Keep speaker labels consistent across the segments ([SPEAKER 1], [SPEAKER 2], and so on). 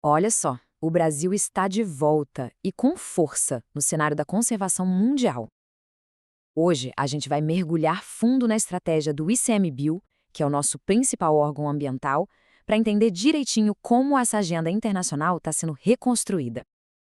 [SPEAKER 1] Olha só, o Brasil está de volta e com força no cenário da conservação mundial. Hoje, a gente vai mergulhar fundo na estratégia do ICMBio, que é o nosso principal órgão ambiental, para entender direitinho como essa agenda internacional está sendo reconstruída.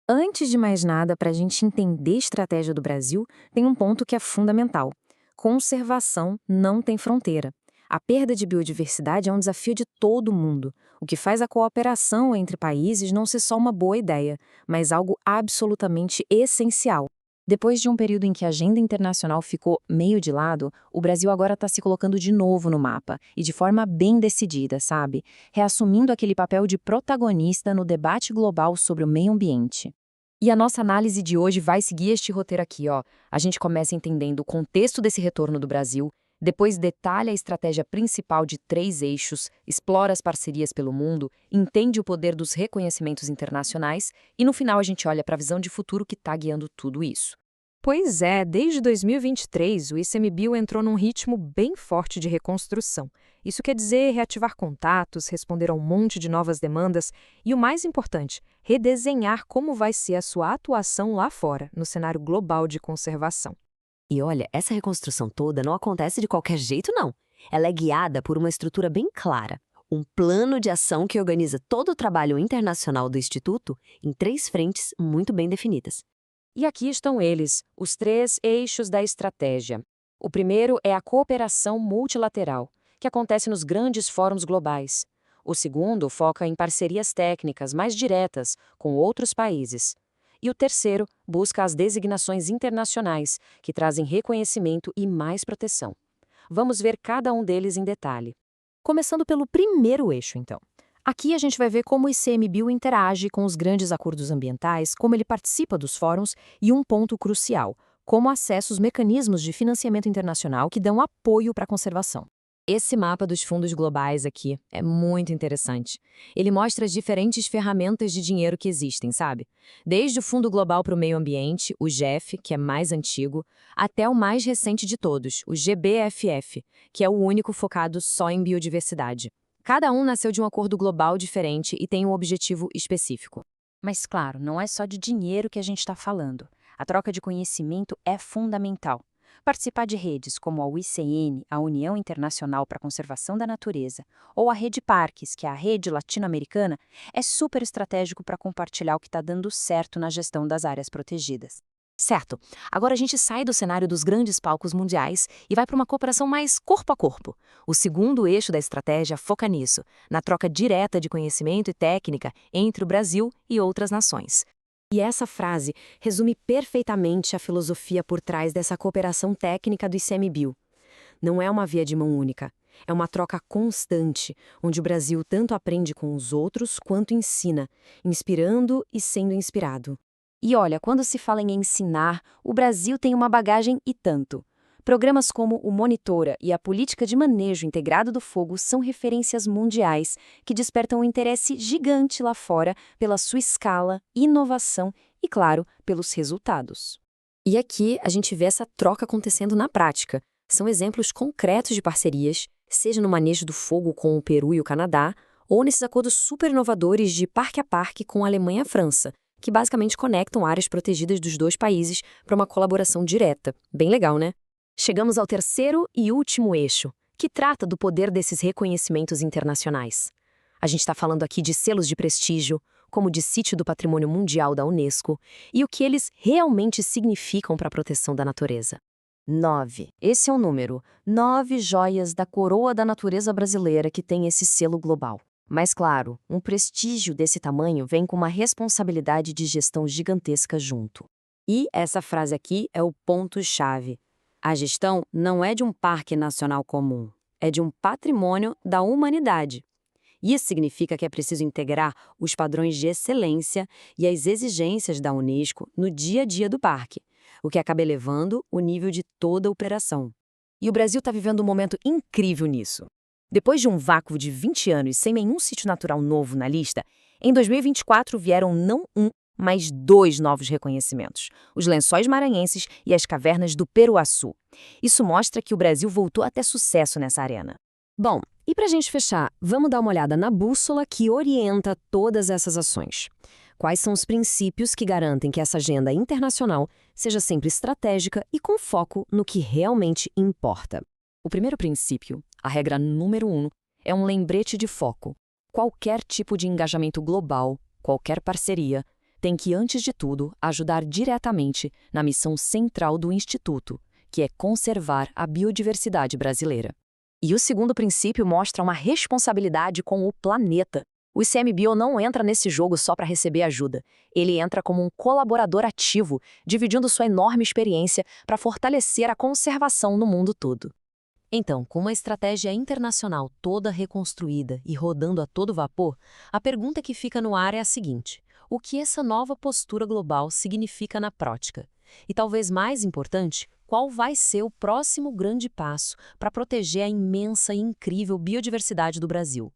[SPEAKER 1] Antes de mais nada, para a gente entender a estratégia do Brasil, tem um ponto que é fundamental. Conservação não tem fronteira. A perda de biodiversidade é um desafio de todo mundo, o que faz a cooperação entre países não ser só uma boa ideia, mas algo absolutamente essencial. Depois de um período em que a agenda internacional ficou meio de lado, o Brasil agora está se colocando de novo no mapa, e de forma bem decidida, sabe? Reassumindo aquele papel de protagonista no debate global sobre o meio ambiente. E a nossa análise de hoje vai seguir este roteiro aqui, ó. A gente começa entendendo o contexto desse retorno do Brasil, depois detalha a estratégia principal de 3 eixos, explora as parcerias pelo mundo, entende o poder dos reconhecimentos internacionais e no final a gente olha para a visão de futuro que está guiando tudo isso. Pois é, desde 2023, o ICMBio entrou num ritmo bem forte de reconstrução. Isso quer dizer reativar contatos, responder a um monte de novas demandas e, o mais importante, redesenhar como vai ser a sua atuação lá fora, no cenário global de conservação.
[SPEAKER 2] E olha, essa reconstrução toda não acontece de qualquer jeito, não. Ela é guiada por uma estrutura bem clara. Um plano de ação que organiza todo o trabalho internacional do Instituto em 3 frentes muito bem definidas.
[SPEAKER 1] E aqui estão eles, os 3 eixos da estratégia. O primeiro é a cooperação multilateral, que acontece nos grandes fóruns globais. O segundo foca em parcerias técnicas mais diretas com outros países. E o terceiro busca as designações internacionais, que trazem reconhecimento e mais proteção. Vamos ver cada um deles em detalhe. Começando pelo primeiro eixo, então. Aqui a gente vai ver como o ICMBio interage com os grandes acordos ambientais, como ele participa dos fóruns e um ponto crucial, como acessa os mecanismos de financiamento internacional que dão apoio para a conservação. Esse mapa dos fundos globais aqui é muito interessante. Ele mostra as diferentes ferramentas de dinheiro que existem, sabe? Desde o Fundo Global para o Meio Ambiente, o GEF, que é mais antigo, até o mais recente de todos, o GBFF, que é o único focado só em biodiversidade. Cada um nasceu de um acordo global diferente e tem um objetivo específico. Mas, claro, não é só de dinheiro que a gente está falando. A troca de conhecimento é fundamental. Participar de redes como a UICN, a União Internacional para a Conservação da Natureza, ou a Rede Parques, que é a rede latino-americana, é super estratégico para compartilhar o que está dando certo na gestão das áreas protegidas. Certo, agora a gente sai do cenário dos grandes palcos mundiais e vai para uma cooperação mais corpo a corpo. O segundo eixo da estratégia foca nisso, na troca direta de conhecimento e técnica entre o Brasil e outras nações. E essa frase resume perfeitamente a filosofia por trás dessa cooperação técnica do ICMBio. Não é uma via de mão única, é uma troca constante, onde o Brasil tanto aprende com os outros quanto ensina, inspirando e sendo inspirado. E olha, quando se fala em ensinar, o Brasil tem uma bagagem e tanto. Programas como o Monitora e a Política de Manejo Integrado do Fogo são referências mundiais que despertam um interesse gigante lá fora pela sua escala, inovação e, claro, pelos resultados. E aqui a gente vê essa troca acontecendo na prática. São exemplos concretos de parcerias, seja no manejo do fogo com o Peru e o Canadá, ou nesses acordos super inovadores de parque a parque com a Alemanha e a França, que basicamente conectam áreas protegidas dos 2 países para uma colaboração direta. Bem legal, né? Chegamos ao terceiro e último eixo, que trata do poder desses reconhecimentos internacionais. A gente está falando aqui de selos de prestígio, como de Sítio do Patrimônio Mundial da Unesco, e o que eles realmente significam para a proteção da natureza. 9. Esse é o número. 9 joias da coroa da natureza brasileira que tem esse selo global. Mas, claro, um prestígio desse tamanho vem com uma responsabilidade de gestão gigantesca junto. E essa frase aqui é o ponto-chave. A gestão não é de um parque nacional comum, é de um patrimônio da humanidade. Isso significa que é preciso integrar os padrões de excelência e as exigências da Unesco no dia a dia do parque, o que acaba elevando o nível de toda a operação. E o Brasil está vivendo um momento incrível nisso. Depois de um vácuo de 20 anos sem nenhum sítio natural novo na lista, em 2024 vieram não um, mas 2 novos reconhecimentos, os Lençóis Maranhenses e as Cavernas do Peruaçu. Isso mostra que o Brasil voltou a ter sucesso nessa arena. Bom,
[SPEAKER 2] E para a gente fechar, vamos dar uma olhada na bússola que orienta todas essas ações. Quais são os princípios que garantem que essa agenda internacional seja sempre estratégica e com foco no que realmente importa?
[SPEAKER 1] O primeiro princípio, a regra número 1, é um lembrete de foco. Qualquer tipo de engajamento global, qualquer parceria, tem que, antes de tudo, ajudar diretamente na missão central do Instituto, que é conservar a biodiversidade brasileira. E o segundo princípio mostra uma responsabilidade com o planeta. O ICMBio não entra nesse jogo só para receber ajuda. Ele entra como um colaborador ativo, dividindo sua enorme experiência para fortalecer a conservação no mundo todo. Então, com uma estratégia internacional toda reconstruída e rodando a todo vapor, a pergunta que fica no ar é a seguinte: o que essa nova postura global significa na prática? E talvez mais importante, qual vai ser o próximo grande passo para proteger a imensa e incrível biodiversidade do Brasil?